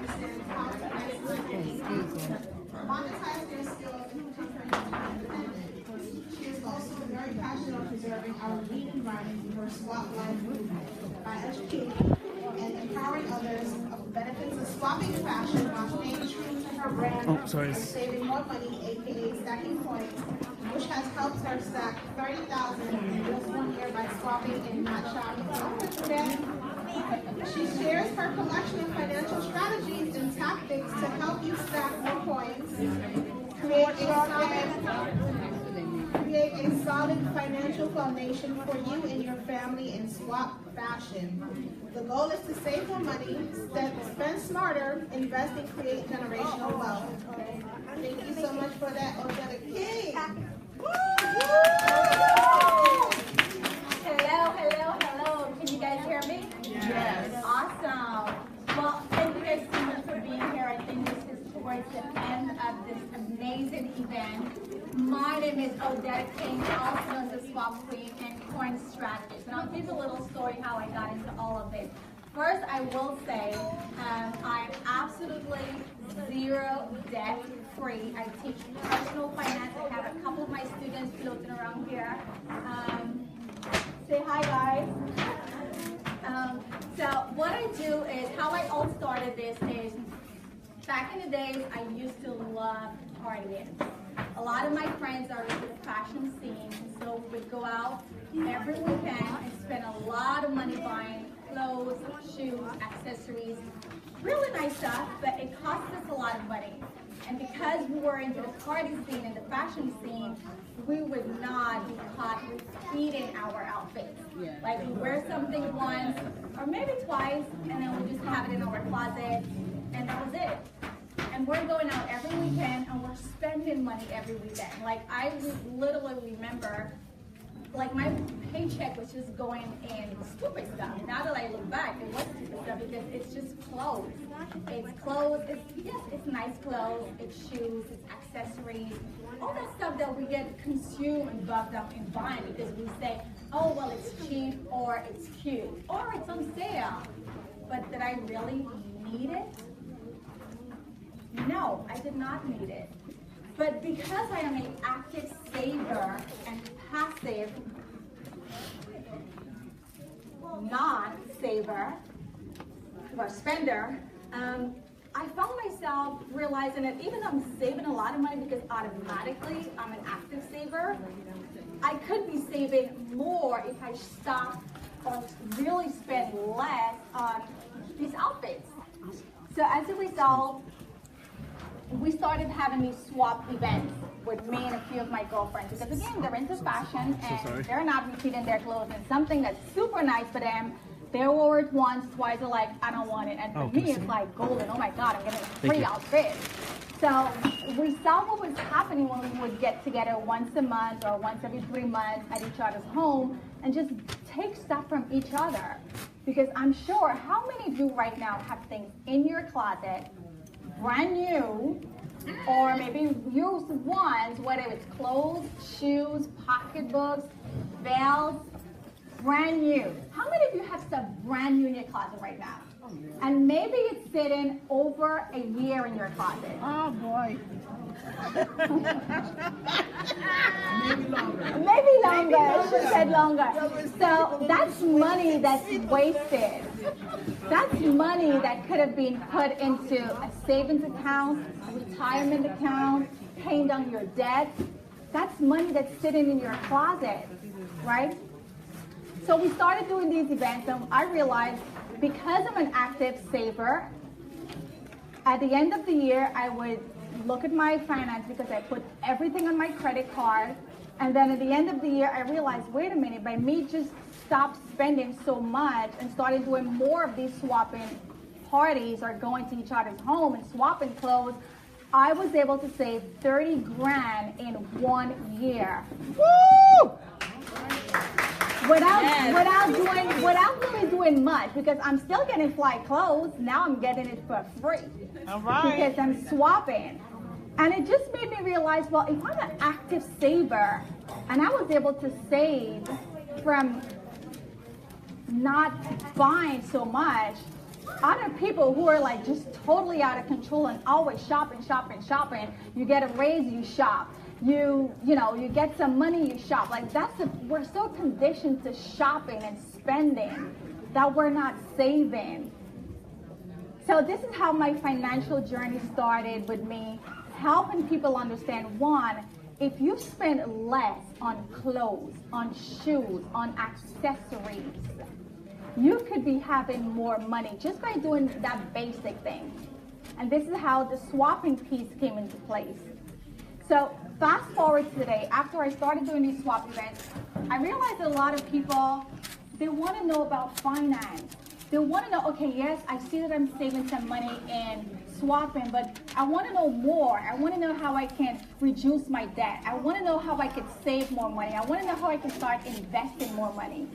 understands how to monetize their skills and become financially independent. She is also very passionate on preserving our lead environment for swap life movement by educating and empowering others of the benefits of swapping fashion while staying true to her brand and saving more money, aka stacking points, which has helped her stack 30,000 in just 1 year by swapping and not shopping. She shares her collection of financial strategies and tactics to help you stack more points, create a solid financial foundation for you and your family in swap fashion. The goal is to save more money, spend smarter, invest and create generational wealth. Thank you so much for that, Odetta King. Hello, hello, hello. Can you guys hear me? Yes. Awesome. Well, thank you guys so much for being here. I think this is towards the end of this amazing event. My name is Odetta King, also known as the Swap Queen and Coin Strategist. And I'll give you a little story how I got into all of this. First, I will say I'm absolutely zero debt free. I teach personal finance. I have a couple of my students floating around here. Say hi, guys. So what I do is, how I all started this is, back in the days, I used to love partying. A lot of my friends are in the fashion scene, so we'd go out every weekend and spend a lot of money buying clothes, shoes, accessories, really nice stuff, but it cost us a lot of money. And because we were into the party scene and the fashion scene, we would not be caught repeating our outfits. Yeah. Like we wear something once or maybe twice, and then we just have it in our closet, and that was it. And we're going out every weekend, and we're spending money every weekend. Like I literally remember, like my paycheck was just going in stupid stuff. Now that I look back, it was stupid stuff because it's just clothes. It's clothes, it's nice clothes, it's shoes, it's accessories, all that stuff that we get consumed and bogged down in buying because we say, oh, well, it's cheap, or it's cute, or it's on sale. But did I really need it? No, I did not need it. But because I am an active saver and passive non-saver or spender, I found myself realizing that even though I'm saving a lot of money because automatically I'm an active saver, I could be saving more if I stopped or really spend less on these outfits. So as a result, we started having these swap events with me and a few of my girlfriends because again, they're into fashion and they're not repeating their clothes, and something that's super nice for them, they wore it once, twice, they're like, I don't want it. And for me, it's like golden. Oh my God, I'm getting a free outfit. So we saw what was happening when we would get together once a month or once every 3 months at each other's home and just take stuff from each other. Because I'm sure, how many of you right now have things in your closet, brand new, or maybe used ones, whether it's clothes, shoes, pocketbooks, veils, brand new. How many of you have stuff brand new in your closet right now? And maybe it's sitting over a year in your closet. Oh boy. Maybe longer. Maybe longer. She said longer. So that's money that's wasted. That's money that could have been put into a savings account, a retirement account, paying down your debt. That's money that's sitting in your closet, right? So we started doing these events, and I realized because I'm an active saver, at the end of the year, I would look at my finance because I put everything on my credit card. And then at the end of the year, I realized, wait a minute, by me just stop spending so much and started doing more of these swapping parties or going to each other's home and swapping clothes, I was able to save 30 grand in 1 year. Woo! Without really doing much, because I'm still getting fly clothes. Now I'm getting it for free. All right. Because I'm swapping. And it just made me realize, well, if I'm an active saver and I was able to save from not buying so much, other people who are like just totally out of control and always shopping. You get a raise, you shop. You get some money, you shop. Like we're so conditioned to shopping and spending that we're not saving. So this is how my financial journey started with me, helping people understand, one, if you spend less on clothes, on shoes, on accessories, you could be having more money just by doing that basic thing. And this is how the swapping piece came into place. So fast forward to today, after I started doing these swap events, I realized that a lot of people, they want to know about finance. They want to know, okay, yes, I see that I'm saving some money in swapping, but I want to know more. I want to know how I can reduce my debt. I want to know how I could save more money. I want to know how I can start investing more money.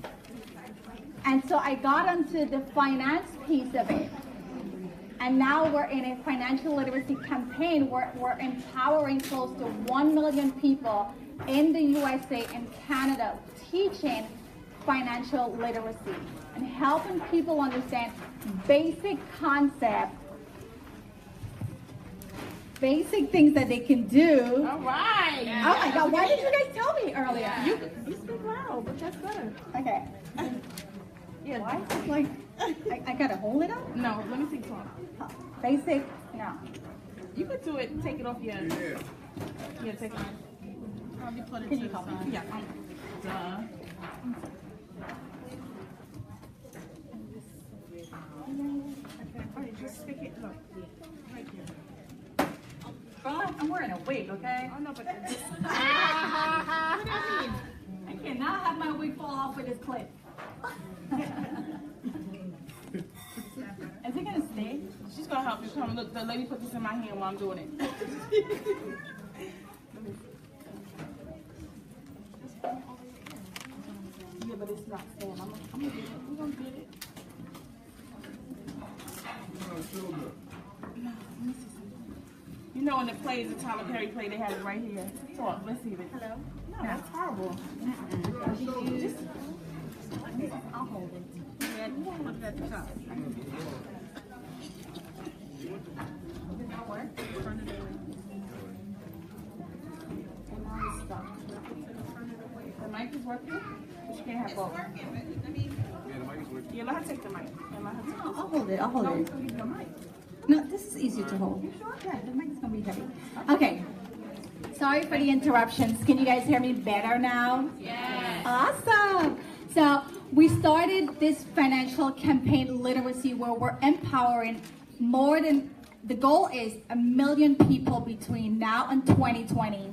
And so I got onto the finance piece of it. And now we're in a financial literacy campaign where we're empowering close to 1 million people in the USA and Canada, teaching financial literacy and helping people understand basic concepts, basic things that they can do. All right. Oh my God, why did you guys tell me earlier? You speak loud, but that's better. Okay. Yeah. Why? Like, I gotta hold it up? No, let me see talk. Basic, no. You could do it. Take it off your. Yeah, take it off. Probably put it Can to you the help me? side. Yeah. Duh. Okay, just stick it. Look, right here. Girl, I'm wearing a wig, okay? Oh no, but I cannot have my wig fall off with this clip. Is it gonna stay? she's gonna help you. Come look. The lady put this in my hand while I'm doing it. Yeah, but it's not staying. I'm gonna get it. We're gonna get it. You know, in the plays, the Tyler Perry play, they have it right here. Talk. Let's see it. Hello. No, that's horrible. Just, I'll hold it. yeah, you want to look at the top. Does that work? The mic is working? But you can't have both. Yeah, let her take the mic. Yeah, let her take I'll hold it. I'll hold it. the mic. No, this is easier to hold. Yeah, the mic's gonna be heavy. Okay. Sorry for the interruptions. Can you guys hear me better now? Yes. Awesome. So we started this financial campaign literacy where we're empowering more than, the goal is 1 million people between now and 2020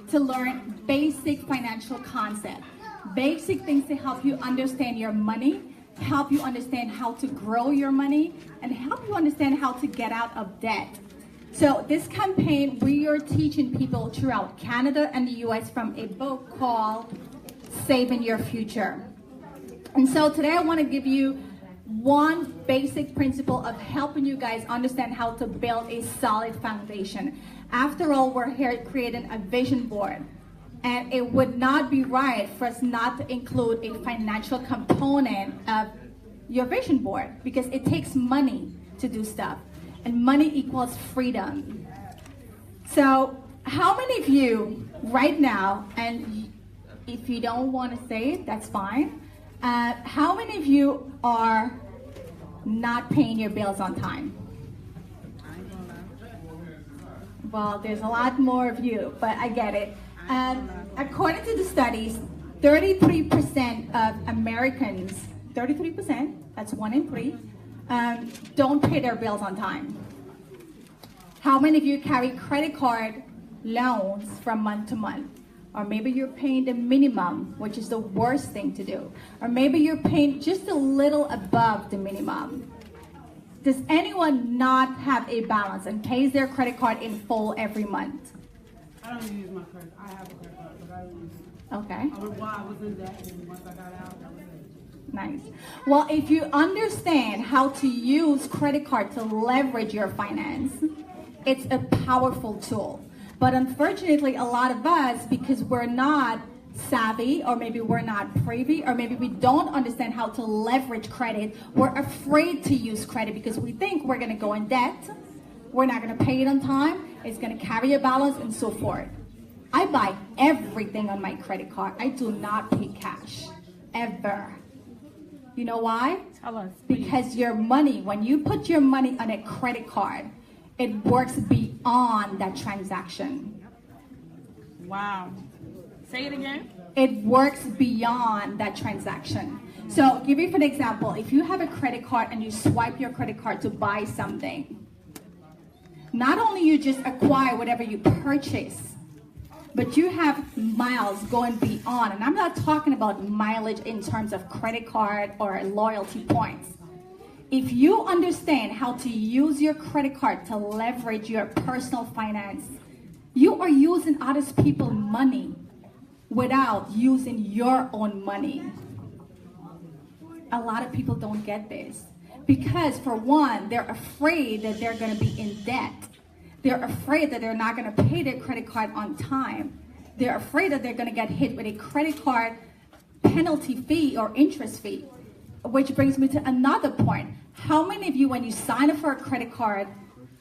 to learn basic financial concepts, basic things to help you understand your money, help you understand how to grow your money, and help you understand how to get out of debt. So this campaign, we are teaching people throughout Canada and the US from a book called Saving Your Future. And so today I want to give you one basic principle of helping you guys understand how to build a solid foundation. After all, we're here creating a vision board. And it would not be right for us not to include a financial component of your vision board because it takes money to do stuff. And money equals freedom. So how many of you right now, and if you don't want to say it, that's fine. How many of you are not paying your bills on time? Well, there's a lot more of you, but I get it. According to the studies, 33% of Americans, 33%, that's 1 in 3, don't pay their bills on time. How many of you carry credit card loans from month to month? Or maybe you're paying the minimum, which is the worst thing to do. Or maybe you're paying just a little above the minimum. Does anyone not have a balance and pays their credit card in full every month? I don't use my credit. I have a credit card, but I don't use it. Okay. While I was in debt, and once I got out, that was it. Nice. Well, if you understand how to use credit card to leverage your finance, it's a powerful tool. But unfortunately, a lot of us, because we're not savvy, or maybe we're not privy, or maybe we don't understand how to leverage credit. We're afraid to use credit because we think we're going to go in debt, we're not going to pay it on time, it's going to carry a balance, and so forth. I buy everything on my credit card. I do not pay cash, ever. You know why? Tell us, please. Because your money, when you put your money on a credit card, it works beyond that transaction. Wow. Say it again. It works beyond that transaction. So, give you an example. If you have a credit card and you swipe your credit card to buy something, not only you just acquire whatever you purchase, but you have miles going beyond. And I'm not talking about mileage in terms of credit card or loyalty points. If you understand how to use your credit card to leverage your personal finance, you are using other people's money without using your own money. A lot of people don't get this because, for one, they're afraid that they're going to be in debt. They're afraid that they're not going to pay their credit card on time. They're afraid that they're going to get hit with a credit card penalty fee or interest fee, which brings me to another point. How many of you, when you sign up for a credit card,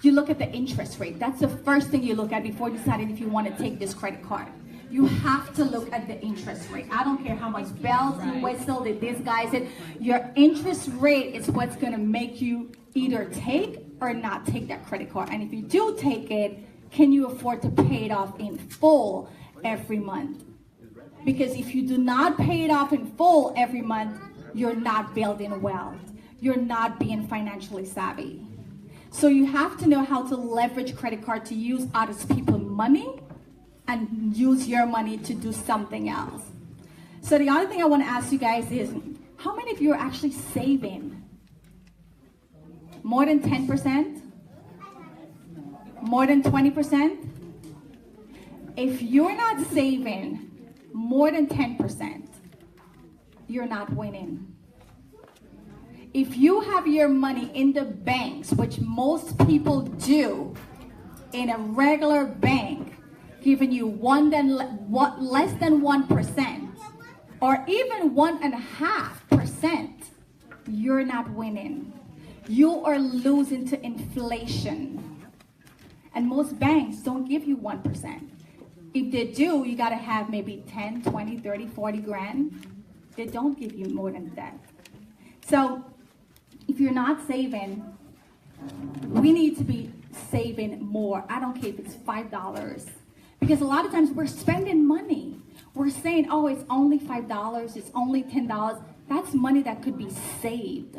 you look at the interest rate? That's the first thing you look at before deciding if you want to take this credit card. You have to look at the interest rate. I don't care how much bells and whistles that this guy said. Your interest rate is what's going to make you either take or not take that credit card. And if you do take it, can you afford to pay it off in full every month? Because if you do not pay it off in full every month, you're not building wealth. You're not being financially savvy. So you have to know how to leverage credit card to use other people's money and use your money to do something else. So the other thing I want to ask you guys is, how many of you are actually saving? More than 10%? More than 20%? If you're not saving more than 10%, you're not winning. If you have your money in the banks, which most people do, in a regular bank, giving you less than 1%, or even 1.5%, you're not winning. You are losing to inflation. And most banks don't give you 1%. If they do, you gotta have maybe 10, 20, 30, 40 grand. They don't give you more than that. So if you're not saving, we need to be saving more. I don't care if it's $5. Because a lot of times we're spending money. We're saying, oh, it's only $5, it's only $10. That's money that could be saved.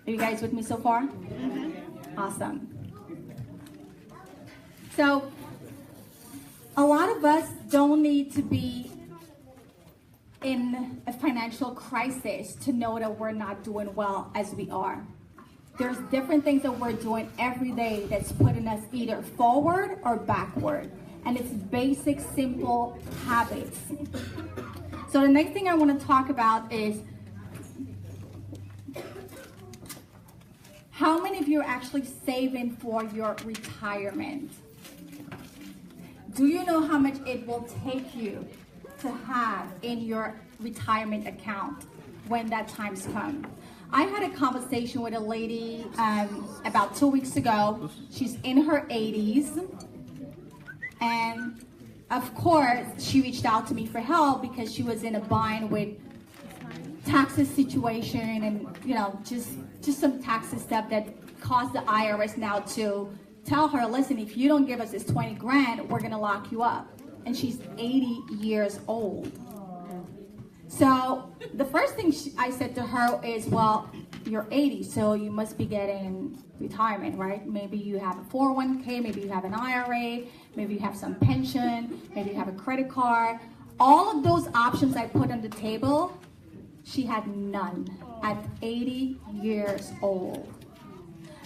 Are you guys with me so far? Mm-hmm. Awesome. So, a lot of us don't need to be in a financial crisis to know that we're not doing well as we are. There's different things that we're doing every day that's putting us either forward or backward. And it's basic, simple habits. So the next thing I want to talk about is, how many of you are actually saving for your retirement? Do you know how much it will take you to have in your retirement account when that time's come? I had a conversation with a lady about 2 weeks ago. She's in her 80s. And of course, she reached out to me for help because she was in a bind with taxes situation and, you know, just some taxes stuff that caused the IRS now to tell her, listen, if you don't give us this 20 grand, we're gonna lock you up. And she's 80 years old. So the first thing I said to her is, well, you're 80, so you must be getting retirement, right? Maybe you have a 401k, maybe you have an IRA, maybe you have some pension, maybe you have a credit card. All of those options I put on the table, she had none at 80 years old.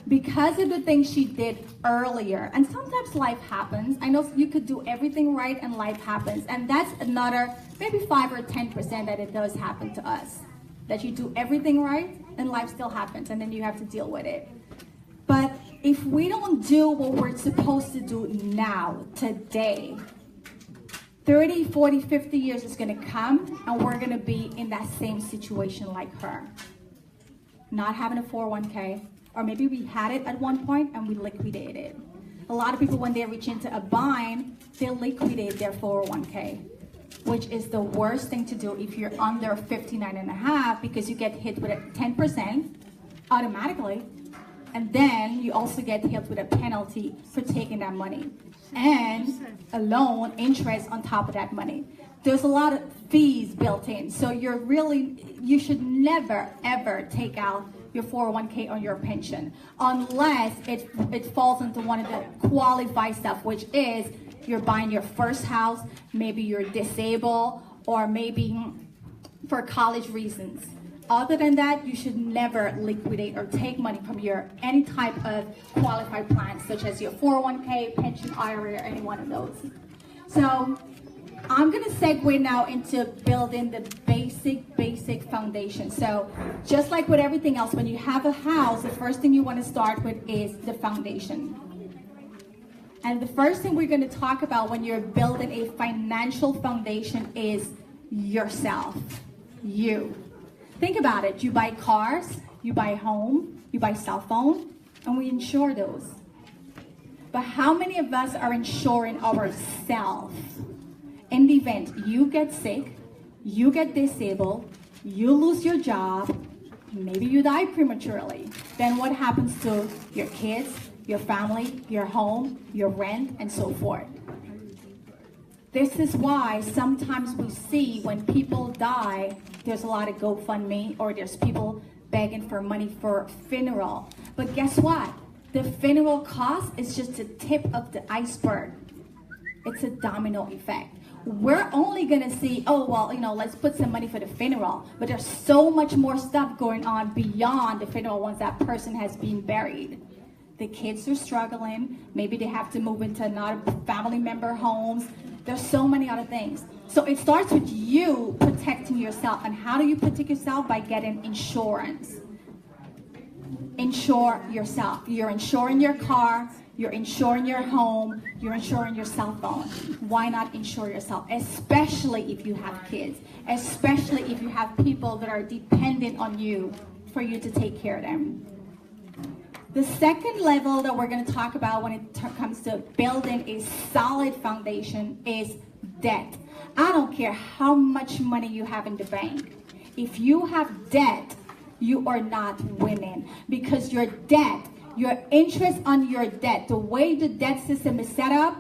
Because of the things she did earlier, and sometimes life happens. I know you could do everything right and life happens, and that's another maybe 5 or 10% that it does happen to us. That you do everything right and life still happens, and then you have to deal with it. But if we don't do what we're supposed to do now, today, 30, 40, 50 years is gonna come and we're gonna be in that same situation like her. Not having a 401k, or maybe we had it at one point and we liquidated it. A lot of people, when they reach into a bind, they liquidate their 401k, which is the worst thing to do if you're under 59 and a half, because you get hit with a 10% automatically. And then you also get hit with a penalty for taking that money and a loan interest on top of that money. There's a lot of fees built in. So you should never ever take out your 401k or your pension unless it falls into one of the qualified stuff, which is you're buying your first house, maybe you're disabled, or maybe for college reasons. Other than that, you should never liquidate or take money from any type of qualified plan, such as your 401k, pension, IRA, or any one of those. So I'm gonna segue now into building the basic foundation. So just like with everything else, when you have a house, the first thing you wanna start with is the foundation. And the first thing we're gonna talk about when you're building a financial foundation is yourself, you. Think about it, you buy cars, you buy home, you buy cell phone, and we insure those. But how many of us are insuring ourselves? In the event you get sick, you get disabled, you lose your job, maybe you die prematurely, then what happens to your kids, your family, your home, your rent, and so forth? This is why sometimes we see when people die, there's a lot of GoFundMe, or there's people begging for money for funeral. But guess what? The funeral cost is just the tip of the iceberg. It's a domino effect. We're only gonna see, oh, well, let's put some money for the funeral, but there's so much more stuff going on beyond the funeral once that person has been buried. The kids are struggling, maybe they have to move into another family member homes. There's so many other things. So it starts with you protecting yourself. And how do you protect yourself? By getting insurance. Insure yourself. You're insuring your car, you're insuring your home, you're insuring your cell phone. Why not insure yourself? Especially if you have kids, especially if you have people that are dependent on you for you to take care of them. The second level that we're going to talk about when it comes to building a solid foundation is debt. I don't care how much money you have in the bank. If you have debt, you are not winning, because your debt, your interest on your debt, the way the debt system is set up,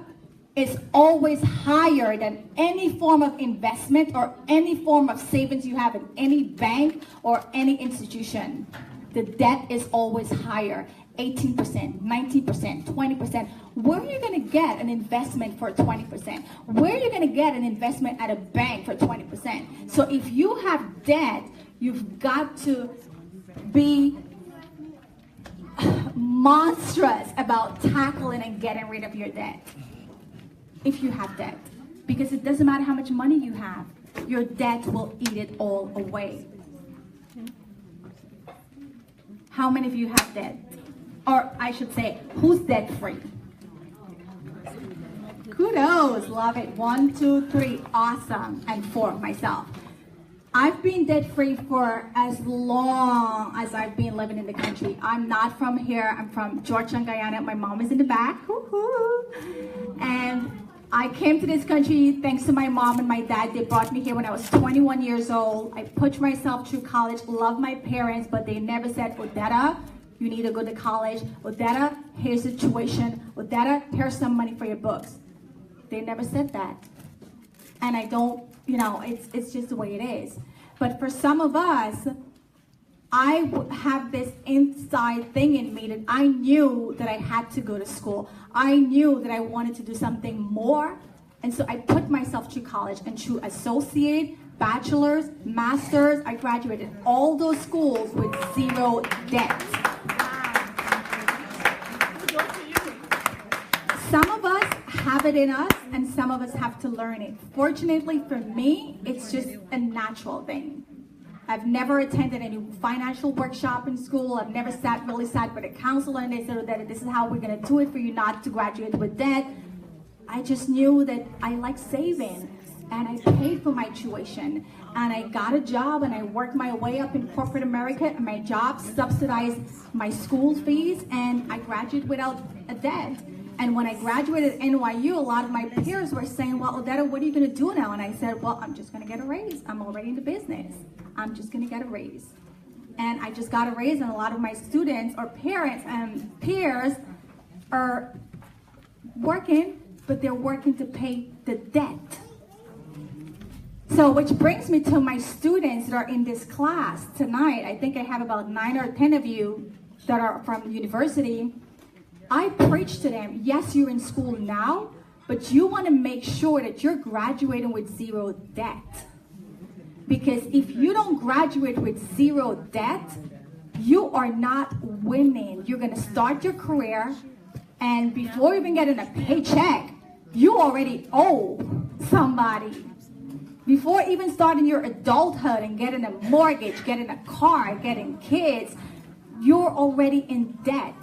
is always higher than any form of investment or any form of savings you have in any bank or any institution. The debt is always higher. 18%, 19%, 20%. Where are you going to get an investment for 20%? Where are you going to get an investment at a bank for 20%? So if you have debt, you've got to be monstrous about tackling and getting rid of your debt. If you have debt. Because it doesn't matter how much money you have, your debt will eat it all away. How many of you have debt? Or I should say, who's debt free? Kudos, love it. 1, 2, 3, awesome. And 4, myself. I've been debt free for as long as I've been living in the country. I'm not from here. I'm from Georgetown, Guyana. My mom is in the back. And I came to this country thanks to my mom and my dad. They brought me here when I was 21 years old. I pushed myself through college, loved my parents, but they never said, Odetta, you need to go to college. Odetta, here's the tuition. Odetta, here's some money for your books. They never said that. And I don't, it's just the way it is. But for some of us, I have this inside thing in me that I knew that I had to go to school. I knew that I wanted to do something more. And so I put myself through college, and through associate, bachelor's, master's, I graduated all those schools with 0 debt. Some of us have it in us, and some of us have to learn it. Fortunately for me, it's just a natural thing. I've never attended any financial workshop in school. I've never really sat with a counselor and they said that this is how we're going to do it for you not to graduate with debt. I just knew that I like saving. and I paid for my tuition, and I got a job, and I worked my way up in corporate America, and my job subsidized my school fees, and I graduated without a debt. And when I graduated at NYU, a lot of my peers were saying, well, Odetta, what are you going to do now? And I said, well, I'm just going to get a raise. I'm already in the business. I'm just going to get a raise. And I just got a raise, and a lot of my students or parents and peers are working, but they're working to pay the debt. So which brings me to my students that are in this class tonight. I think I have about 9 or 10 of you that are from university. I preach to them, yes, you're in school now, but you want to make sure that you're graduating with 0 debt. Because if you don't graduate with 0 debt, you are not winning. You're going to start your career, and before even getting a paycheck, you already owe somebody. Before even starting your adulthood and getting a mortgage, getting a car, getting kids, you're already in debt.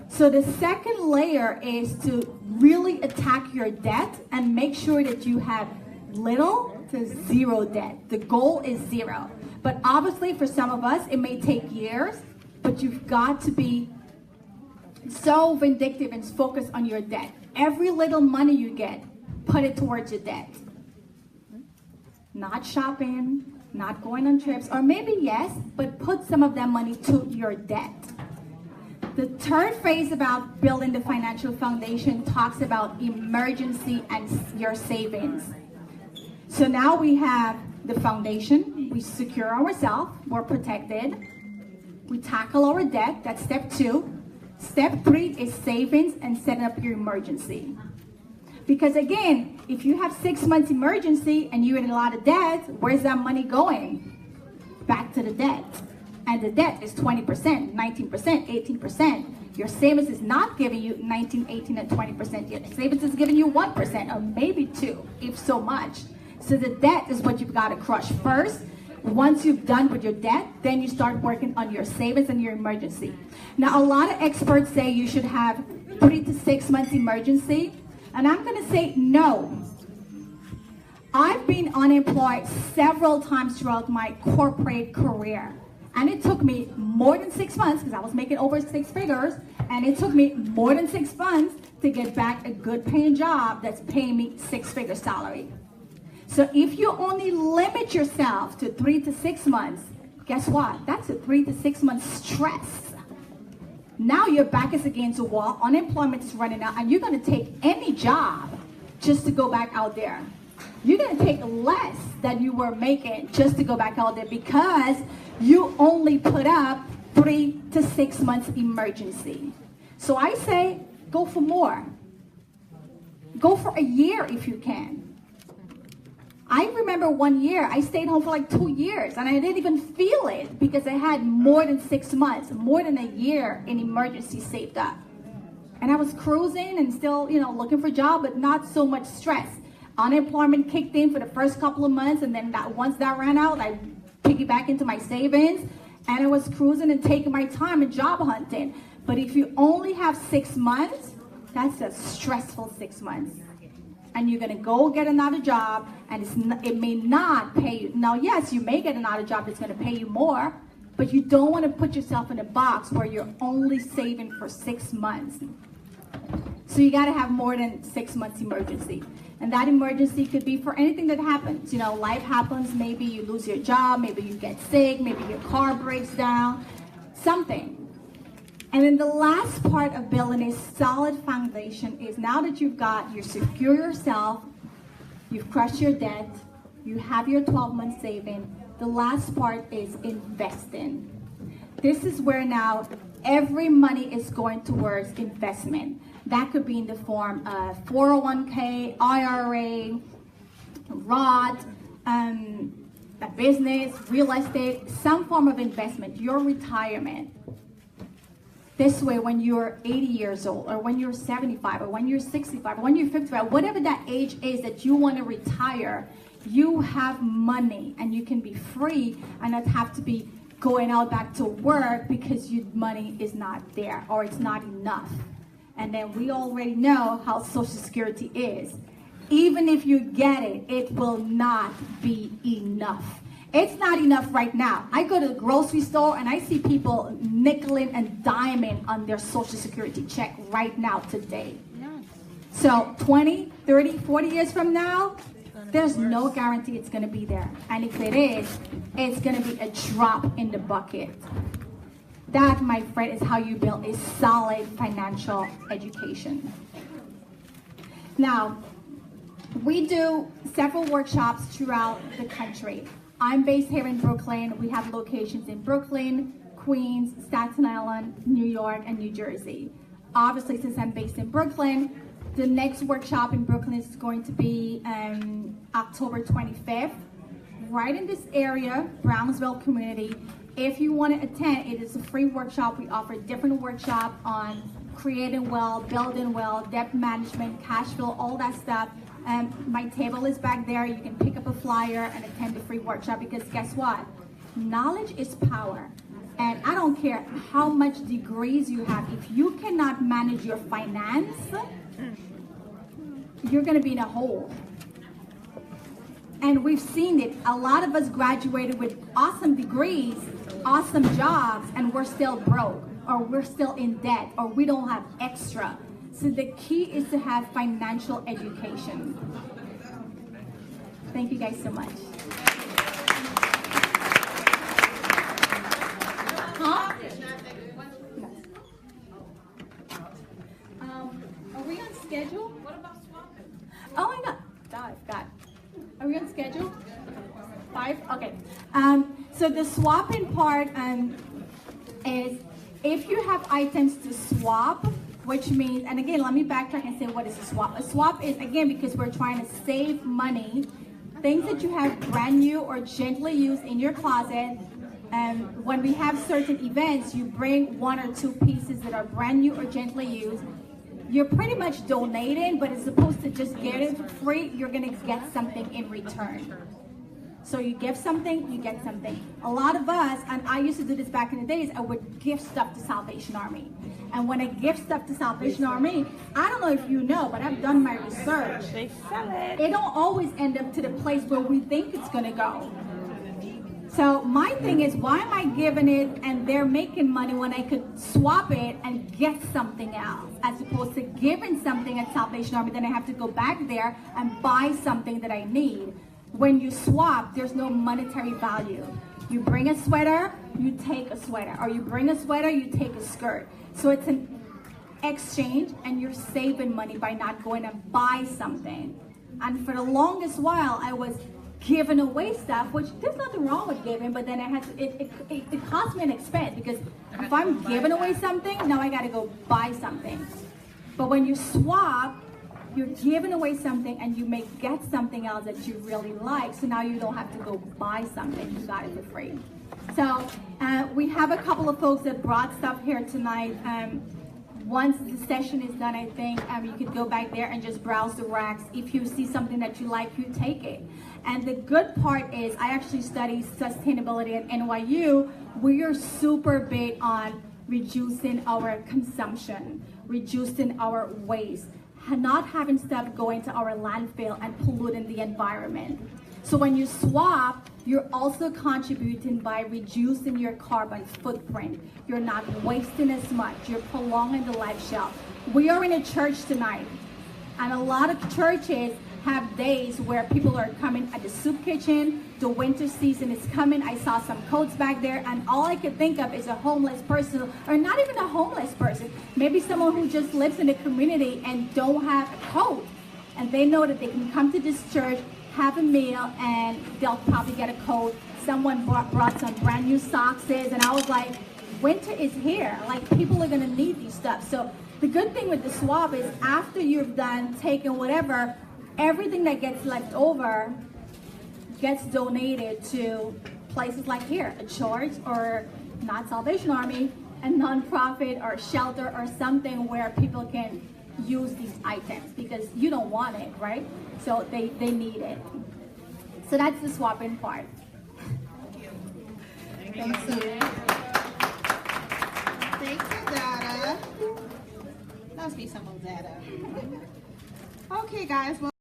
So the second layer is to really attack your debt and make sure that you have little to 0 debt. The goal is 0. But obviously for some of us, it may take years, but you've got to be so vindictive and focus on your debt. Every little money you get, put it towards your debt. Not shopping, not going on trips, or maybe yes, but put some of that money to your debt. The third phase about building the financial foundation talks about emergency and your savings. So now we have the foundation, we secure ourselves, we're protected, we tackle our debt, that's step 2. Step 3 is savings and setting up your emergency. Because again, if you have 6 months emergency and you're in a lot of debt, where's that money going? Back to the debt. And the debt is 20%, 19%, 18%. Your savings is not giving you 19, 18, and 20% yet. Savings is giving you 1% or maybe 2, if so much. So the debt is what you've got to crush first. Once you've done with your debt, then you start working on your savings and your emergency. Now, a lot of experts say you should have 3 to 6 months emergency. And I'm going to say no. I've been unemployed several times throughout my corporate career. And it took me more than 6 months, because I was making over 6 figures, and it took me more than 6 months to get back a good paying job that's paying me 6-figure salary. So if you only limit yourself to 3 to 6 months, guess what? That's a 3 to 6 month stress. Now your back is against the wall, unemployment is running out, and you're going to take any job just to go back out there. You're going to take less than you were making just to go back out there because you only put up 3 to 6 months emergency. So I say go for more. Go for a year if you can. I remember 1 year, I stayed home for like 2 years, and I didn't even feel it because I had more than 6 months, more than a year in emergency saved up. And I was cruising and still, looking for a job, but not so much stress. Unemployment kicked in for the first couple of months, and then once that ran out, I piggybacked into my savings, and I was cruising and taking my time and job hunting. But if you only have 6 months, that's a stressful 6 months. And you're going to go get another job, and it may not pay you. Now, yes, you may get another job that's going to pay you more, but you don't want to put yourself in a box where you're only saving for 6 months. So you got to have more than 6 months emergency. And that emergency could be for anything that happens. Life happens. Maybe you lose your job. Maybe you get sick. Maybe your car breaks down. Something. And then the last part of building a solid foundation is now that you secure yourself, you've crushed your debt, you have your 12-month saving, the last part is investing. This is where now every money is going towards investment. That could be in the form of 401k, IRA, Roth, a business, real estate, some form of investment, your retirement. This way, when you're 80 years old, or when you're 75, or when you're 65, or when you're 55, whatever that age is that you want to retire, you have money and you can be free and not have to be going out back to work because your money is not there or it's not enough. And then we already know how Social Security is. even if you get it, it will not be enough. It's not enough right now. I go to the grocery store and I see people nickeling and diming on their Social Security check right now today. So 20, 30, 40 years from now, there's no guarantee it's going to be there. And if it is, it's going to be a drop in the bucket. That, my friend, is how you build a solid financial education. Now, we do several workshops throughout the country. I'm based here in Brooklyn. We have locations in Brooklyn, Queens, Staten Island, New York, and New Jersey. Obviously, since I'm based in Brooklyn, the next workshop in Brooklyn is going to be October 25th, right in this area, Brownsville community. If you want to attend, it is a free workshop. We offer different workshops on creating wealth, building wealth, debt management, cash flow, all that stuff. My table is back there. You can pick up a flyer and attend the free workshop, because guess what? Knowledge is power. And I don't care how much degrees you have. If you cannot manage your finance, you're going to be in a hole. And we've seen it. A lot of us graduated with awesome degrees, awesome jobs, and we're still broke, or we're still in debt, or we don't have extra. So the key is to have financial education. Thank you guys so much. Huh? Are we on schedule? What about swapping? Oh my God. Are we on schedule? 5? Okay. So the swapping part is if you have items to swap, which means, and again, let me backtrack and say what is a swap. A swap is, again, because we're trying to save money, things that you have brand new or gently used in your closet. When we have certain events, you bring 1 or 2 pieces that are brand new or gently used. You're pretty much donating, but as opposed to just get it for free, you're going to get something in return. So you give something, you get something. A lot of us, and I used to do this back in the days, I would gift stuff to Salvation Army. And when I gift stuff to Salvation Army, I don't know if you know, but I've done my research. They sell it. It don't always end up to the place where we think it's going to go. So my thing is, why am I giving it and they're making money when I could swap it and get something else, as opposed to giving something at Salvation Army, then I have to go back there and buy something that I need. When you swap, there's no monetary value. You bring a sweater, you take a sweater, or you bring a sweater, you take a skirt. So it's an exchange, and you're saving money by not going and buy something. And for the longest while, I was giving away stuff, which there's nothing wrong with giving, but then I had to, it cost me an expense, because if I'm giving away something, now I got to go buy something. But when you swap, you're giving away something and you may get something else that you really like, so now you don't have to go buy something, you got it for free. So we have a couple of folks that brought stuff here tonight. Once the session is done, I think you could go back there and just browse the racks. If you see something that you like, you take it. And the good part is, I actually study sustainability at NYU. We are super big on reducing our consumption, reducing our waste, not having stuff go into our landfill and polluting the environment. So when you swap, you're also contributing by reducing your carbon footprint. You're not wasting as much. You're prolonging the life shelf. We are in a church tonight, and a lot of churches have days where people are coming at the soup kitchen. The winter season is coming. I saw some coats back there, and all I could think of is a homeless person, or not even a homeless person, maybe someone who just lives in the community and don't have a coat. And they know that they can come to this church, have a meal, and they'll probably get a coat. Someone brought some brand new socks, and I was like, winter is here. Like, people are gonna need these stuff. So the good thing with the swap is, after you've done taking whatever, everything that gets left over gets donated to places like here, a church, or not Salvation Army, a nonprofit or shelter or something where people can use these items, because you don't want it, right? So they need it. So that's the swapping part. Thanks, Odetta. Must be some Odetta. Okay, guys. Well.